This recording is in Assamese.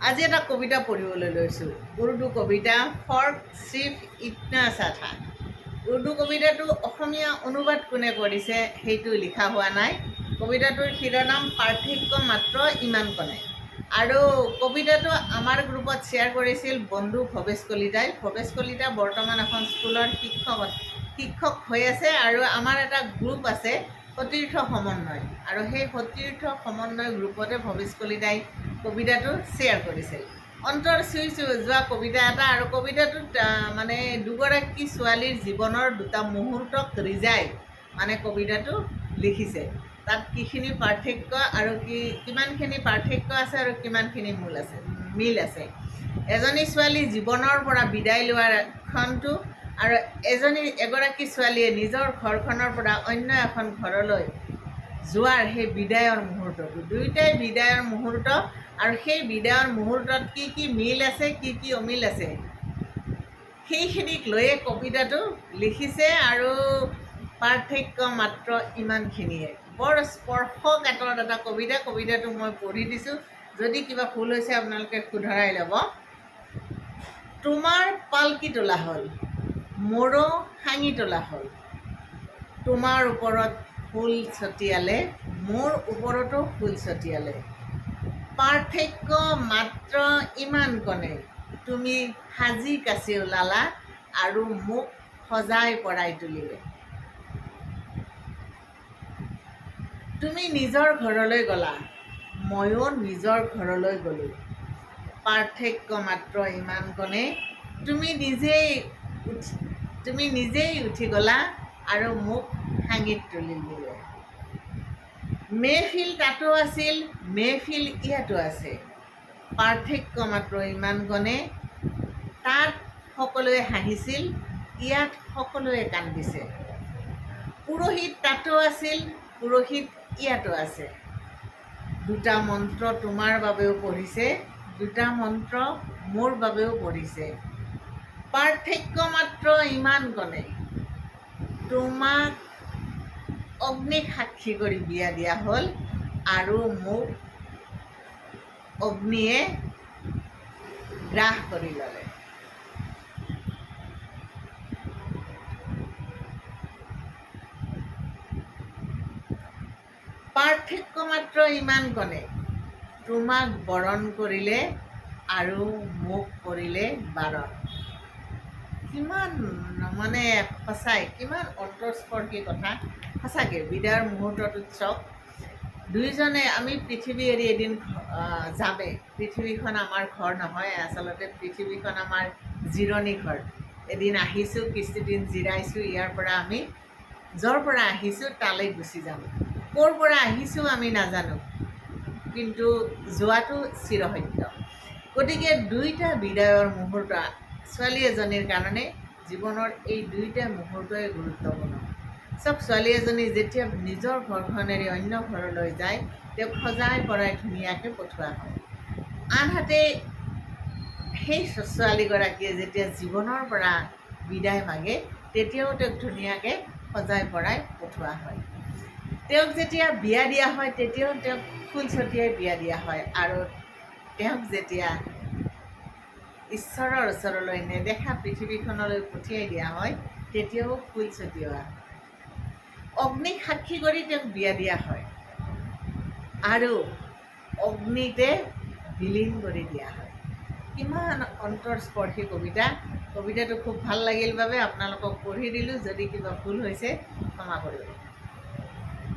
আজি এটা কবিতা পঢ়িবলৈ লৈছোঁ, উৰ্দু কবিতা ফৰ চিফ ইটনা সা থা। উৰ্দু কবিতাটো অসমীয়া অনুবাদ কোনে কৰিছে সেইটো লিখা হোৱা নাই। কবিতাটোৰ শিৰোনাম পাৰ্থক্য মাত্ৰ ইমান কণে। আৰু কবিতাটো আমাৰ গ্ৰুপত শ্বেয়াৰ কৰিছিল বন্ধু ভৱেশ কলিতাই। ভৱেশ কলিতা বৰ্তমান এখন স্কুলৰ শিক্ষক হৈ আছে আৰু আমাৰ এটা গ্ৰুপ আছে সতীৰ্থ সমন্বয়, আৰু সেই সতীৰ্থ সমন্বয় গ্ৰুপতে ভৱেশ কলিতাই কবিতাটো শ্বেয়াৰ কৰিছিল। অন্তৰ চুই যোৱা কবিতা এটা, আৰু কবিতাটোত মানে দুগৰাকী ছোৱালীৰ জীৱনৰ দুটা মুহূৰ্তক ৰিজাই মানে কবিতাটো লিখিছে। তাত কিখিনি পাৰ্থক্য আৰু কিমানখিনি পাৰ্থক্য আছে আৰু কিমানখিনি মিল আছে। এজনী ছোৱালী জীৱনৰ পৰা বিদায় লোৱাৰ ক্ষণটো, আৰু এগৰাকী ছোৱালীয়ে নিজৰ ঘৰখনৰ পৰা অন্য এখন ঘৰলৈ যোৱাৰ সেই বিদায়ৰ মুহূৰ্তটো, দুয়োটাই বিদায়ৰ মুহূৰ্ত। আৰু সেই বিদায়ৰ মুহূৰ্তত কি মিল আছে, কি অমিল আছে, সেইখিনিক লৈয়ে কবিতাটো লিখিছে। আৰু পাৰ্থক্য মাত্ৰ ইমানখিনিয়ে। বৰ স্পৰ্শকাতৰ এটা কবিতা। কবিতাটো মই পঢ়ি দিছোঁ, যদি কিবা ভুল হৈছে আপোনালোকে শুধৰাই ল'ব। তোমাৰ পালকি তোলা হ'ল, মোৰো সাঙি তোলা হ'ল। তোমাৰ ওপৰত ফুল ছটিয়ালে, মোৰ ওপৰতো ফুল ছটিয়ালে। পাৰ্থক্য মাত্ৰ ইমান কণে, তুমি সাজি কাচি ওলালা আৰু মোক সজাই পৰাই তুলিলে। তুমি নিজৰ ঘৰলৈ গ'লা, ময়ো নিজৰ ঘৰলৈ গ'লোঁ। পাৰ্থক্য মাত্ৰ ইমান কণে, তুমি নিজেই উঠি গ'লা আৰু মোক সাঙিত তুলি দিলে। মেহফিল তাতো আছিল, মেহফিল ইয়াতো আছে। পাৰ্থক্য মাত্ৰ ইমান কণে, তাত সকলোৱে হাঁহিছিল, ইয়াত সকলোৱে কান্দিছে। পুৰোহিত তাতো আছিল, পুৰোহিত ইয়াতো আছে। দুটা মন্ত্ৰ তোমাৰ বাবেও পঢ়িছে, দুটা মন্ত্ৰ মোৰ বাবেও পঢ়িছে। পাৰ্থক্য মাত্ৰ ইমান কণে, তোমাক অগ্নিক সাক্ষী কৰি বিয়া দিয়া হ'ল আৰু মোক অগ্নিয়ে গ্ৰাস কৰি ল'লে। পাৰ্থক্য মাত্ৰ ইমান কণে, তোমাক বৰণ কৰিলে আৰু মোক কৰিলে বাৰণ। কিমান মানে সঁচাই, কিমান অন্তৰস্পৰ্শী কথা। সঁচাকৈ বিদায়ৰ মুহূৰ্তটোত চাওক, দুয়োজনে আমি পৃথিৱী এৰি এদিন যামেই। পৃথিৱীখন আমাৰ ঘৰ নহয়, আচলতে পৃথিৱীখন আমাৰ জিৰণি ঘৰ। এদিন আহিছোঁ, কিছুদিন জিৰাইছোঁ, ইয়াৰ পৰা আমি য'ৰ পৰা আহিছোঁ তালৈ গুচি যাম। ক'ৰ পৰা আহিছোঁ আমি নাজানো, কিন্তু যোৱাটো চিৰসত্য। গতিকে দুইটা বিদায়ৰ মুহূৰ্ত ছোৱালী এজনীৰ কাৰণে জীৱনৰ এই দুইটা মুহূৰ্তই গুৰুত্বপূৰ্ণ। চব ছোৱালী এজনী যেতিয়া নিজৰ ঘৰখন এৰি অন্য ঘৰলৈ যায়, তেওঁক সজাই পৰাই ধুনীয়াকৈ পঠোৱা হয়। আনহাতে সেই ছোৱালীগৰাকীয়ে যেতিয়া জীৱনৰ পৰা বিদায় মাগে, তেতিয়াও তেওঁক ধুনীয়াকৈ সজাই পৰাই পঠোৱা হয়। তেওঁক যেতিয়া বিয়া দিয়া হয়, তেতিয়াও তেওঁক ফুল ছটিয়াই বিয়া দিয়া হয়। আৰু তেওঁক যেতিয়া ঈশ্বৰৰ ওচৰলৈ নেদেখা পৃথিৱীখনলৈ পঠিয়াই দিয়া হয়, তেতিয়াও ফুল ছটিওৱা হয়। অগ্নিক সাক্ষী কৰি তেওঁক বিয়া দিয়া হয় আৰু অগ্নিতে বিলীন কৰি দিয়া হয়। কিমান অন্তৰস্পৰ্শী কবিতা। কবিতাটো খুব ভাল লাগিল বাবে আপোনালোকক পঢ়ি দিলোঁ। যদি কিবা ভুল হৈছে ক্ষমা কৰিব।